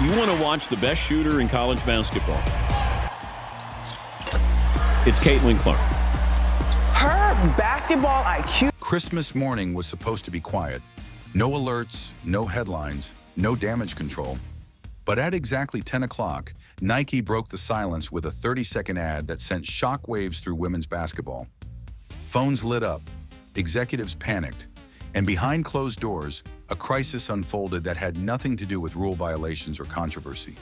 You want to watch the best shooter in college basketball. It's Caitlin Clark. Her basketball IQ. Christmas morning was supposed to be quiet. No alerts, no headlines, no damage control. But at exactly 10 o'clock, Nike broke the silence with a 30-second ad that sent shockwaves through women's basketball. Phones lit up, executives panicked, and behind closed doors, a crisis unfolded that had nothing to do with rule violations or controversy.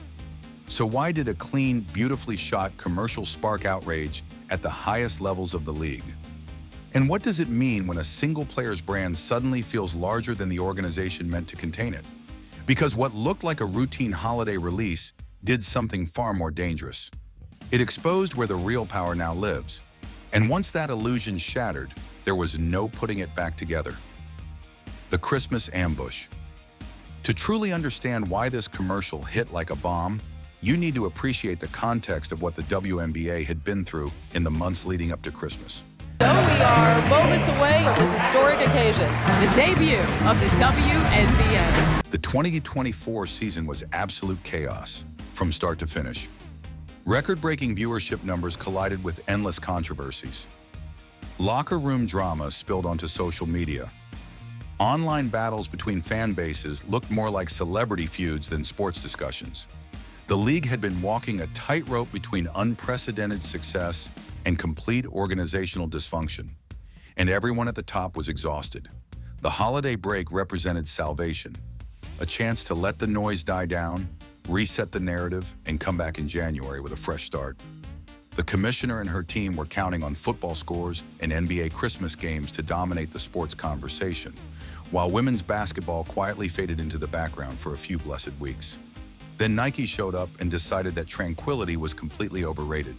So why did a clean, beautifully shot commercial spark outrage at the highest levels of the league? And what does it mean when a single player's brand suddenly feels larger than the organization meant to contain it? Because what looked like a routine holiday release did something far more dangerous. It exposed where the real power now lives. And once that illusion shattered, there was no putting it back together. The Christmas ambush. To truly understand why this commercial hit like a bomb, you need to appreciate the context of what the WNBA had been through in the months leading up to Christmas. So we are moments away from this historic occasion, the debut of the WNBA. The 2024 season was absolute chaos, from start to finish. Record-breaking viewership numbers collided with endless controversies. Locker room drama spilled onto social media. Online battles between fan bases looked more like celebrity feuds than sports discussions. The league had been walking a tightrope between unprecedented success and complete organizational dysfunction, and everyone at the top was exhausted. The holiday break represented salvation, a chance to let the noise die down, reset the narrative, and come back in January with a fresh start. The commissioner and her team were counting on football scores and NBA Christmas games to dominate the sports conversation, while women's basketball quietly faded into the background for a few blessed weeks. Then Nike showed up and decided that tranquility was completely overrated.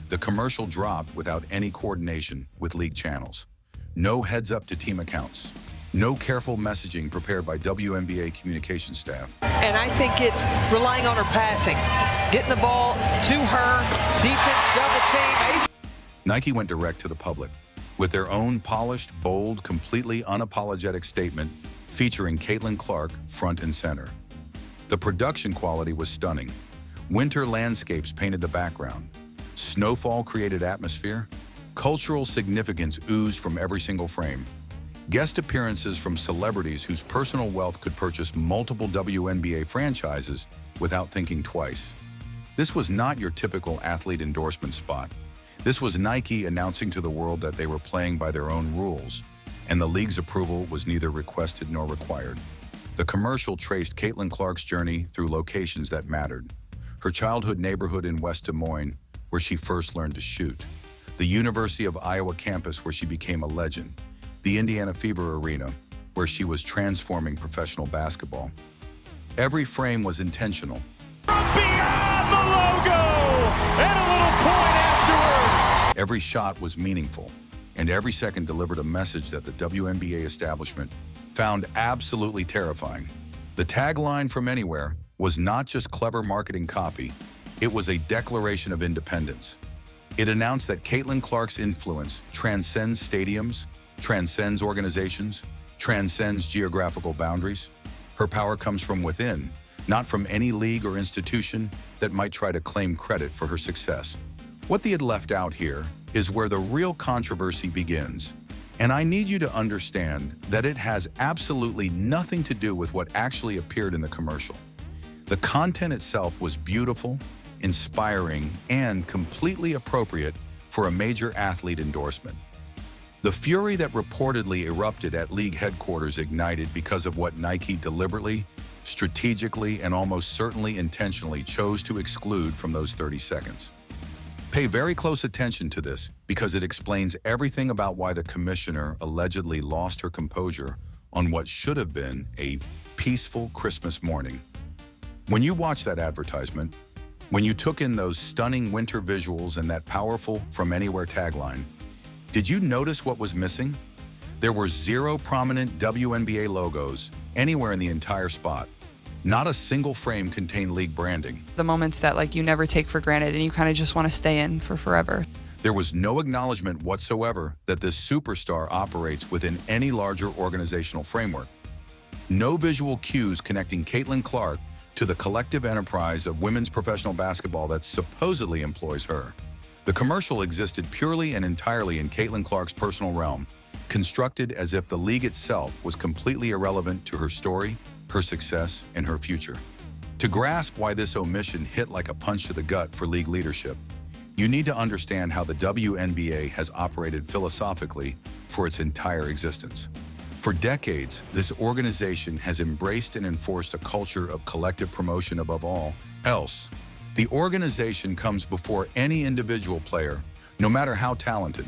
The commercial dropped without any coordination with league channels. No heads up to team accounts. No careful messaging prepared by WNBA communication staff. And I think it's relying on her passing, getting the ball to her, defense double team. Nike went direct to the public with their own polished, bold, completely unapologetic statement featuring Caitlin Clark front and center. The production quality was stunning. Winter landscapes painted the background. Snowfall created atmosphere. Cultural significance oozed from every single frame. Guest appearances from celebrities whose personal wealth could purchase multiple WNBA franchises without thinking twice. This was not your typical athlete endorsement spot. This was Nike announcing to the world that they were playing by their own rules, and the league's approval was neither requested nor required. The commercial traced Caitlin Clark's journey through locations that mattered. Her childhood neighborhood in West Des Moines, where she first learned to shoot. The University of Iowa campus, where she became a legend. The Indiana Fever Arena, where she was transforming professional basketball. Every frame was intentional. Beyond the logo! And a little point afterwards! Every shot was meaningful, and every second delivered a message that the WNBA establishment found absolutely terrifying. The tagline from anywhere was not just clever marketing copy, it was a declaration of independence. It announced that Caitlin Clark's influence transcends stadiums, transcends organizations, transcends geographical boundaries. Her power comes from within, not from any league or institution that might try to claim credit for her success. What they had left out here is where the real controversy begins. And I need you to understand that it has absolutely nothing to do with what actually appeared in the commercial. The content itself was beautiful, inspiring, and completely appropriate for a major athlete endorsement. The fury that reportedly erupted at league headquarters ignited because of what Nike deliberately, strategically, and almost certainly intentionally chose to exclude from those 30 seconds. Pay very close attention to this because it explains everything about why the commissioner allegedly lost her composure on what should have been a peaceful Christmas morning. When you watch that advertisement, when you took in those stunning winter visuals and that powerful From Anywhere tagline, did you notice what was missing? There were 0 prominent WNBA logos anywhere in the entire spot. Not a single frame contained league branding. The moments that you never take for granted and you kind of just want to stay in for forever. There was no acknowledgement whatsoever that this superstar operates within any larger organizational framework. No visual cues connecting Caitlin Clark to the collective enterprise of women's professional basketball that supposedly employs her. The commercial existed purely and entirely in Caitlin Clark's personal realm, constructed as if the league itself was completely irrelevant to her story, her success, and her future. To grasp why this omission hit like a punch to the gut for league leadership, you need to understand how the WNBA has operated philosophically for its entire existence. For decades, this organization has embraced and enforced a culture of collective promotion above all else. The organization comes before any individual player, no matter how talented.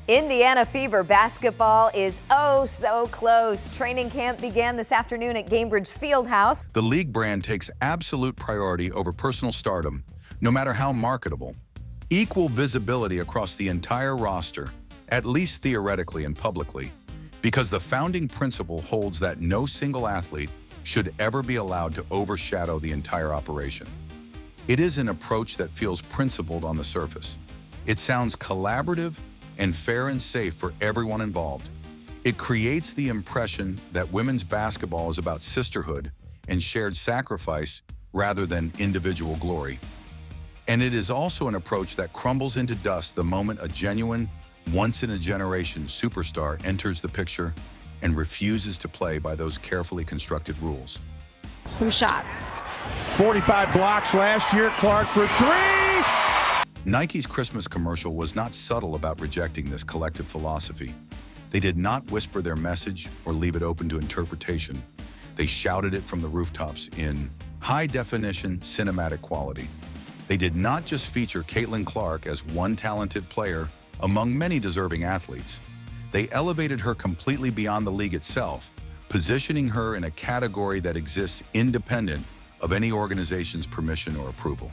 Indiana Fever basketball is oh so close. Training camp began this afternoon at Gainbridge Fieldhouse. The league brand takes absolute priority over personal stardom, no matter how marketable. Equal visibility across the entire roster, at least theoretically and publicly, because the founding principle holds that no single athlete should ever be allowed to overshadow the entire operation. It is an approach that feels principled on the surface. It sounds collaborative and fair and safe for everyone involved. It creates the impression that women's basketball is about sisterhood and shared sacrifice rather than individual glory. And it is also an approach that crumbles into dust the moment a genuine, once-in-a-generation superstar enters the picture and refuses to play by those carefully constructed rules. Some shots. 45 blocks last year. Clark for three. Nike's Christmas commercial was not subtle about rejecting this collective philosophy. They did not whisper their message or leave it open to interpretation. They shouted it from the rooftops in high-definition cinematic quality. They did not just feature Caitlin Clark as one talented player among many deserving athletes. They elevated her completely beyond the league itself, positioning her in a category that exists independent of any organization's permission or approval.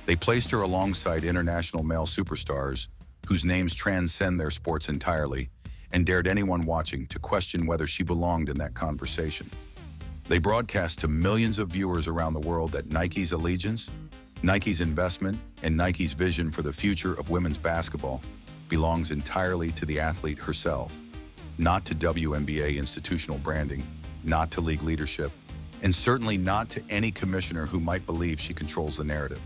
They placed her alongside international male superstars whose names transcend their sports entirely and dared anyone watching to question whether she belonged in that conversation. They broadcast to millions of viewers around the world that Nike's allegiance, Nike's investment, and Nike's vision for the future of women's basketball belongs entirely to the athlete herself, not to WNBA institutional branding, not to league leadership, and certainly not to any commissioner who might believe she controls the narrative.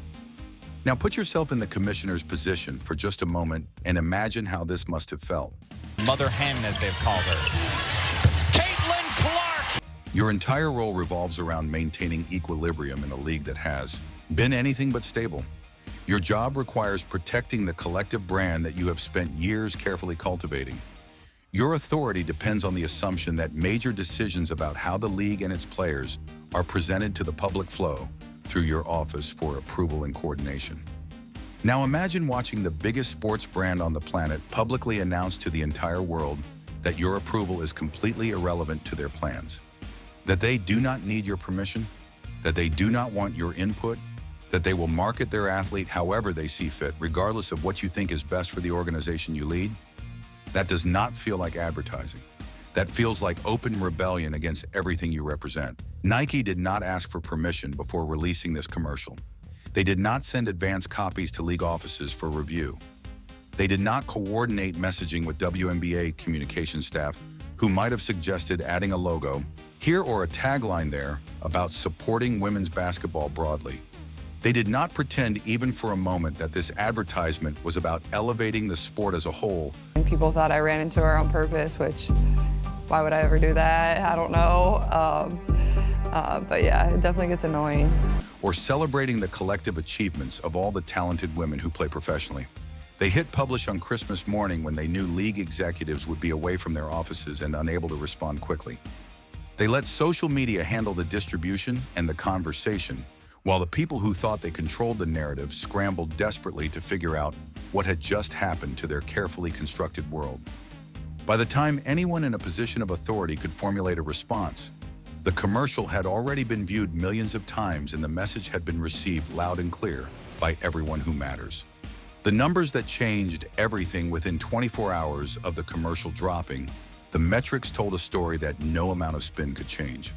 Now put yourself in the commissioner's position for just a moment and imagine how this must have felt. Mother hen, as they've called her. Caitlin Clark! Your entire role revolves around maintaining equilibrium in a league that has been anything but stable. Your job requires protecting the collective brand that you have spent years carefully cultivating. Your authority depends on the assumption that major decisions about how the league and its players are presented to the public flow through your office for approval and coordination. Now imagine watching the biggest sports brand on the planet publicly announce to the entire world that your approval is completely irrelevant to their plans, that they do not need your permission, that they do not want your input, that they will market their athlete however they see fit, regardless of what you think is best for the organization you lead. That does not feel like advertising. That feels like open rebellion against everything you represent. Nike did not ask for permission before releasing this commercial. They did not send advance copies to league offices for review. They did not coordinate messaging with WNBA communication staff who might have suggested adding a logo here or a tagline there about supporting women's basketball broadly. They did not pretend even for a moment that this advertisement was about elevating the sport as a whole. And people thought I ran into her on purpose, which, why would I ever do that? I don't know. But yeah, it definitely gets annoying. Or celebrating the collective achievements of all the talented women who play professionally. They hit publish on Christmas morning when they knew league executives would be away from their offices and unable to respond quickly. They let social media handle the distribution and the conversation, while the people who thought they controlled the narrative scrambled desperately to figure out what had just happened to their carefully constructed world. By the time anyone in a position of authority could formulate a response, the commercial had already been viewed millions of times and the message had been received loud and clear by everyone who matters. The numbers that changed everything within 24 hours of the commercial dropping, the metrics told a story that no amount of spin could change.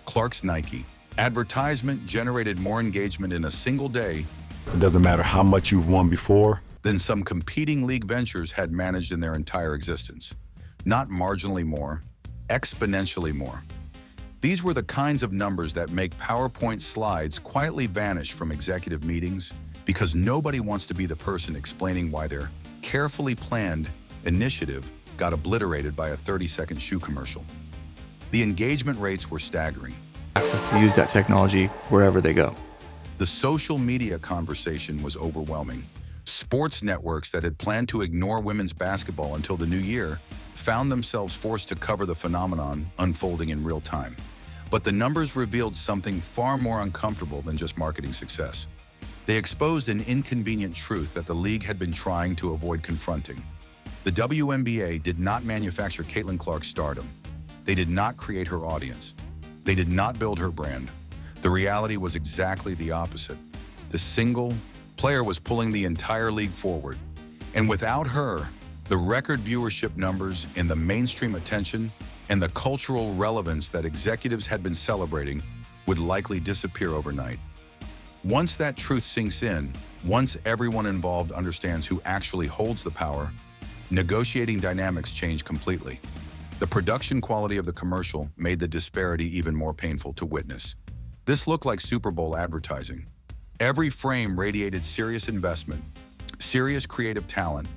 Clark's Nike advertisement generated more engagement in a single day. It doesn't matter how much you've won before. Than some competing league ventures had managed in their entire existence. Not marginally more, exponentially more. These were the kinds of numbers that make PowerPoint slides quietly vanish from executive meetings because nobody wants to be the person explaining why their carefully planned initiative got obliterated by a 30-second shoe commercial. The engagement rates were staggering. Access to use that technology wherever they go. The social media conversation was overwhelming. Sports networks that had planned to ignore women's basketball until the new year found themselves forced to cover the phenomenon unfolding in real time. But the numbers revealed something far more uncomfortable than just marketing success. They exposed an inconvenient truth that the league had been trying to avoid confronting. The WNBA did not manufacture Caitlin Clark's stardom. They did not create her audience. They did not build her brand. The reality was exactly the opposite. The single player was pulling the entire league forward. And without her, the record viewership numbers and the mainstream attention and the cultural relevance that executives had been celebrating would likely disappear overnight. Once that truth sinks in, once everyone involved understands who actually holds the power, negotiating dynamics change completely. The production quality of the commercial made the disparity even more painful to witness. This looked like Super Bowl advertising. Every frame radiated serious investment, serious creative talent,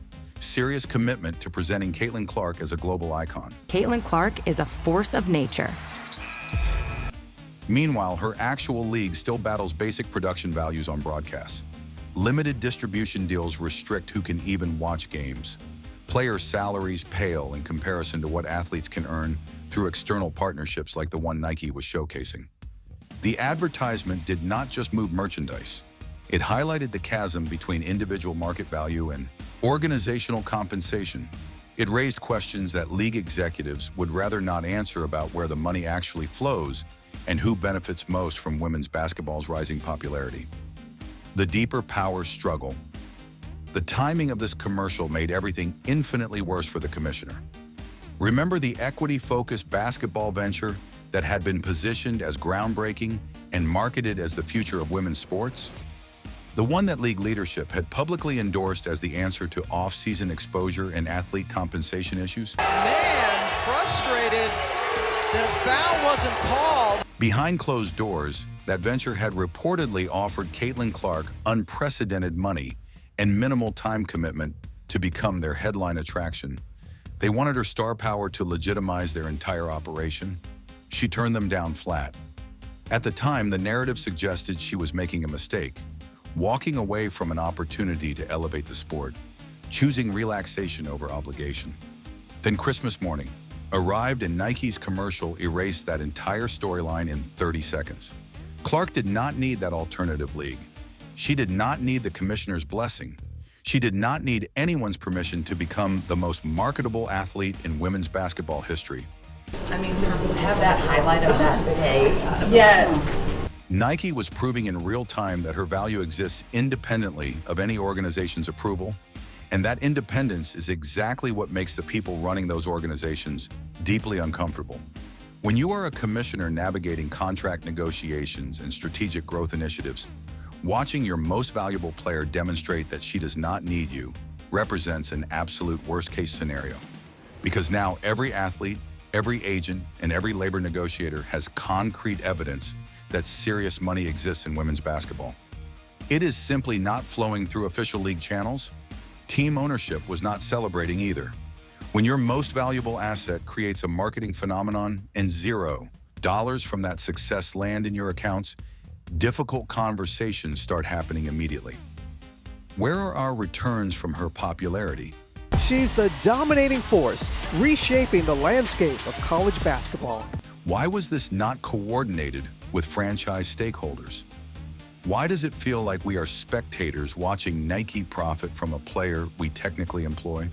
serious commitment to presenting Caitlin Clark as a global icon. Caitlin Clark is a force of nature. Meanwhile, her actual league still battles basic production values on broadcasts. Limited distribution deals restrict who can even watch games. Player salaries pale in comparison to what athletes can earn through external partnerships like the one Nike was showcasing. The advertisement did not just move merchandise. It highlighted the chasm between individual market value and organizational compensation. It raised questions that league executives would rather not answer about where the money actually flows and who benefits most from women's basketball's rising popularity. The deeper power struggle. The timing of this commercial made everything infinitely worse for the commissioner. Remember the equity-focused basketball venture that had been positioned as groundbreaking and marketed as the future of women's sports? The one that league leadership had publicly endorsed as the answer to off-season exposure and athlete compensation issues? Man, frustrated that a foul wasn't called. Behind closed doors, that venture had reportedly offered Caitlin Clark unprecedented money and minimal time commitment to become their headline attraction. They wanted her star power to legitimize their entire operation. She turned them down flat. At the time, the narrative suggested she was making a mistake, walking away from an opportunity to elevate the sport, choosing relaxation over obligation. Then Christmas morning arrived and Nike's commercial erased that entire storyline in 30 seconds. Clark did not need that alternative league. She did not need the commissioner's blessing. She did not need anyone's permission to become the most marketable athlete in women's basketball history. I mean, to have that highlight of that day. Yes. Nike was proving in real time that her value exists independently of any organization's approval, and that independence is exactly what makes the people running those organizations deeply uncomfortable. When you are a commissioner navigating contract negotiations and strategic growth initiatives, watching your most valuable player demonstrate that she does not need you represents an absolute worst-case scenario. Because now every athlete, every agent, and every labor negotiator has concrete evidence that serious money exists in women's basketball. It is simply not flowing through official league channels. Team ownership was not celebrating either. When your most valuable asset creates a marketing phenomenon and $0 from that success land in your accounts, difficult conversations start happening immediately. Where are our returns from her popularity? She's the dominating force, reshaping the landscape of college basketball. Why was this not coordinated with franchise stakeholders? Why does it feel like we are spectators watching Nike profit from a player we technically employ?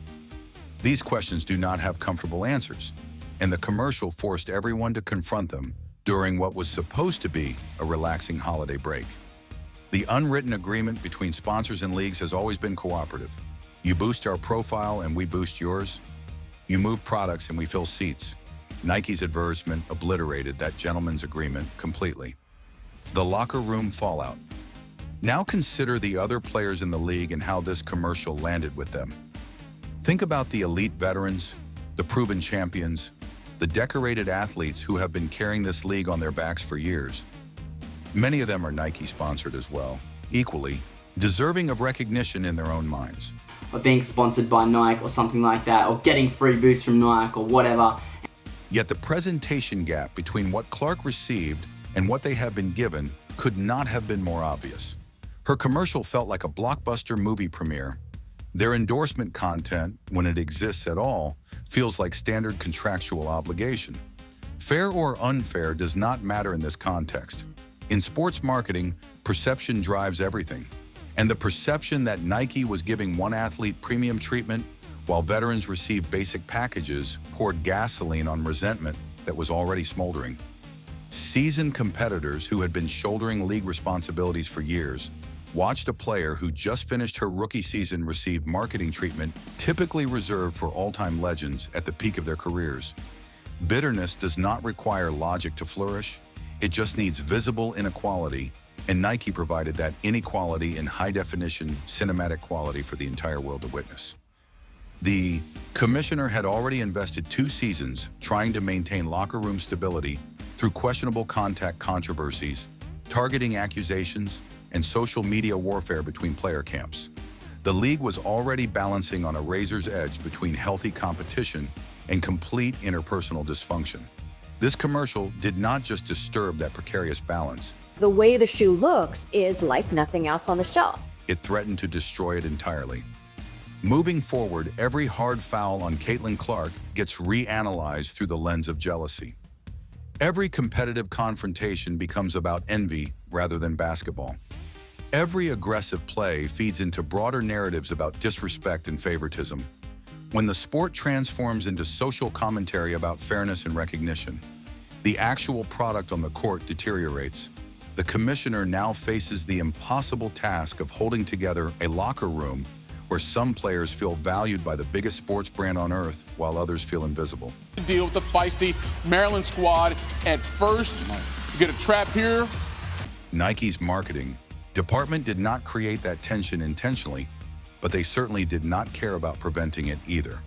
These questions do not have comfortable answers, and the commercial forced everyone to confront them during what was supposed to be a relaxing holiday break. The unwritten agreement between sponsors and leagues has always been cooperative. You boost our profile and we boost yours. You move products and we fill seats. Nike's advertisement obliterated that gentleman's agreement completely. The locker room fallout. Now consider the other players in the league and how this commercial landed with them. Think about the elite veterans, the proven champions, the decorated athletes who have been carrying this league on their backs for years. Many of them are Nike-sponsored as well, equally deserving of recognition in their own minds. Or being sponsored by Nike or something like that, or getting free boots from Nike or whatever. Yet the presentation gap between what Clark received and what they have been given could not have been more obvious. Her commercial felt like a blockbuster movie premiere. Their endorsement content, when it exists at all, feels like standard contractual obligation. Fair or unfair does not matter in this context. In sports marketing, perception drives everything. And the perception that Nike was giving one athlete premium treatment while veterans received basic packages poured gasoline on resentment that was already smoldering. Seasoned competitors who had been shouldering league responsibilities for years watched a player who just finished her rookie season receive marketing treatment typically reserved for all-time legends at the peak of their careers. Bitterness does not require logic to flourish. It just needs visible inequality, and Nike provided that inequality in high-definition cinematic quality for the entire world to witness. The commissioner had already invested 2 seasons trying to maintain locker room stability through questionable contact controversies, targeting accusations, and social media warfare between player camps. The league was already balancing on a razor's edge between healthy competition and complete interpersonal dysfunction. This commercial did not just disturb that precarious balance. The way the shoe looks is like nothing else on the shelf. It threatened to destroy it entirely. Moving forward, every hard foul on Caitlin Clark gets reanalyzed through the lens of jealousy. Every competitive confrontation becomes about envy rather than basketball. Every aggressive play feeds into broader narratives about disrespect and favoritism. When the sport transforms into social commentary about fairness and recognition, the actual product on the court deteriorates. The commissioner now faces the impossible task of holding together a locker room where some players feel valued by the biggest sports brand on earth while others feel invisible. Deal with the feisty Maryland squad at first. You get a trap here. Nike's marketing department did not create that tension intentionally, but they certainly did not care about preventing it either.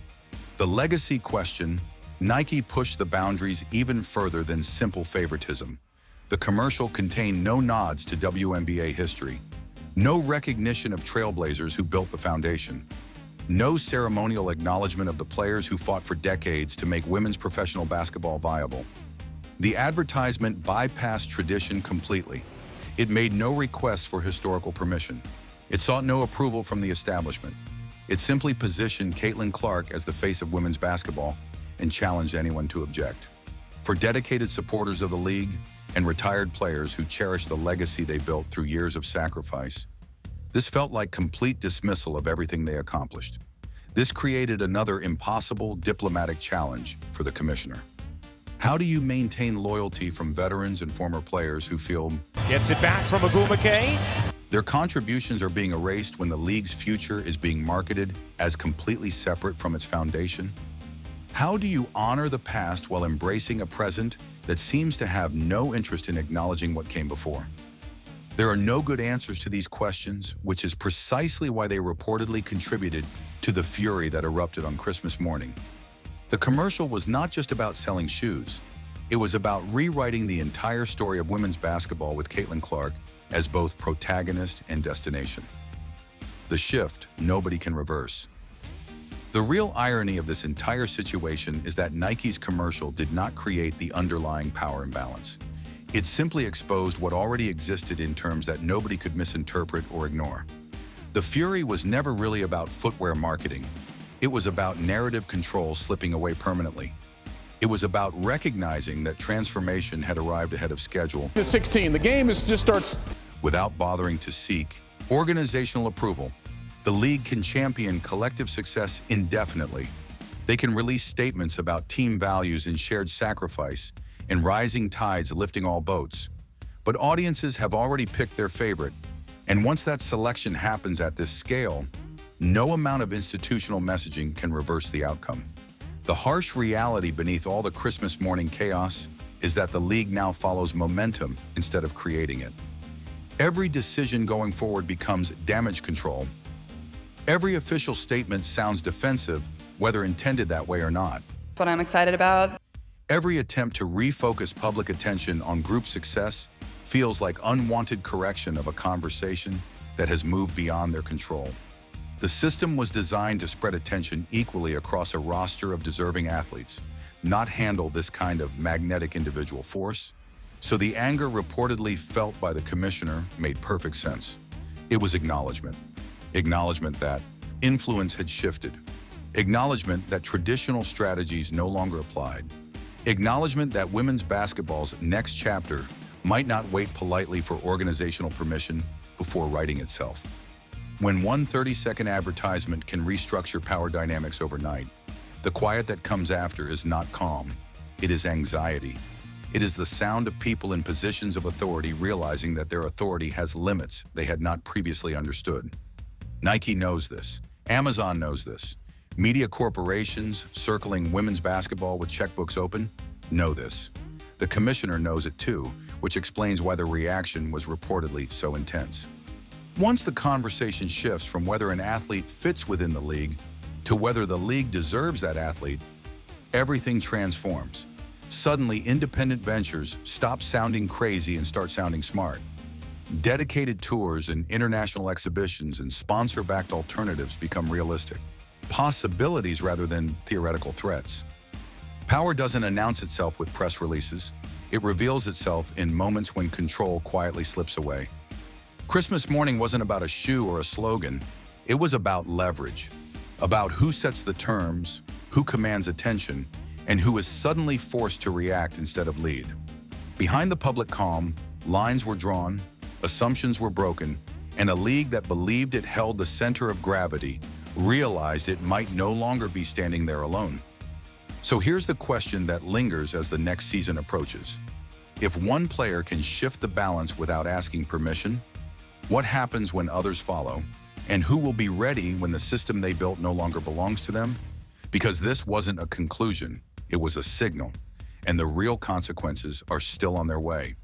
The legacy question, Nike pushed the boundaries even further than simple favoritism. The commercial contained no nods to WNBA history, no recognition of trailblazers who built the foundation, no ceremonial acknowledgement of the players who fought for decades to make women's professional basketball viable. The advertisement bypassed tradition completely. It made no request for historical permission. It sought no approval from the establishment. It simply positioned Caitlin Clark as the face of women's basketball and challenged anyone to object. For dedicated supporters of the league and retired players who cherish the legacy they built through years of sacrifice, this felt like complete dismissal of everything they accomplished. This created another impossible diplomatic challenge for the commissioner. How do you maintain loyalty from veterans and former players who feel Gets it back from Agumake. their contributions are being erased when the league's future is being marketed as completely separate from its foundation? How do you honor the past while embracing a present that seems to have no interest in acknowledging what came before? There are no good answers to these questions, which is precisely why they reportedly contributed to the fury that erupted on Christmas morning. The commercial was not just about selling shoes. It was about rewriting the entire story of women's basketball with Caitlin Clark as both protagonist and destination. The shift nobody can reverse. The real irony of this entire situation is that Nike's commercial did not create the underlying power imbalance. It simply exposed what already existed in terms that nobody could misinterpret or ignore. The fury was never really about footwear marketing. It was about narrative control slipping away permanently. It was about recognizing that transformation had arrived ahead of schedule. The 16, the game just starts. Without bothering to seek organizational approval. The league can champion collective success indefinitely. They can release statements about team values and shared sacrifice and rising tides lifting all boats. But audiences have already picked their favorite, and once that selection happens at this scale, no amount of institutional messaging can reverse the outcome. The harsh reality beneath all the Christmas morning chaos is that the league now follows momentum instead of creating it. Every decision going forward becomes damage control. Every official statement sounds defensive, whether intended that way or not. What I'm excited about. Every attempt to refocus public attention on group success feels like unwanted correction of a conversation that has moved beyond their control. The system was designed to spread attention equally across a roster of deserving athletes, not handle this kind of magnetic individual force. So the anger reportedly felt by the commissioner made perfect sense. It was acknowledgement. Acknowledgement that influence had shifted. Acknowledgement that traditional strategies no longer applied. Acknowledgement that women's basketball's next chapter might not wait politely for organizational permission before writing itself. When one 30-second advertisement can restructure power dynamics overnight, the quiet that comes after is not calm. It is anxiety. It is the sound of people in positions of authority realizing that their authority has limits they had not previously understood. Nike knows this. Amazon knows this. Media corporations circling women's basketball with checkbooks open know this. The commissioner knows it too, which explains why the reaction was reportedly so intense. Once the conversation shifts from whether an athlete fits within the league to whether the league deserves that athlete, everything transforms. Suddenly, independent ventures stop sounding crazy and start sounding smart. Dedicated tours and international exhibitions and sponsor-backed alternatives become realistic. Possibilities rather than theoretical threats. Power doesn't announce itself with press releases. It reveals itself in moments when control quietly slips away. Christmas morning wasn't about a shoe or a slogan. It was about leverage, about who sets the terms, who commands attention, and who is suddenly forced to react instead of lead. Behind the public calm, lines were drawn, assumptions were broken, and a league that believed it held the center of gravity realized it might no longer be standing there alone. So here's the question that lingers as the next season approaches. If one player can shift the balance without asking permission, what happens when others follow? And who will be ready when the system they built no longer belongs to them? Because this wasn't a conclusion, it was a signal, and the real consequences are still on their way.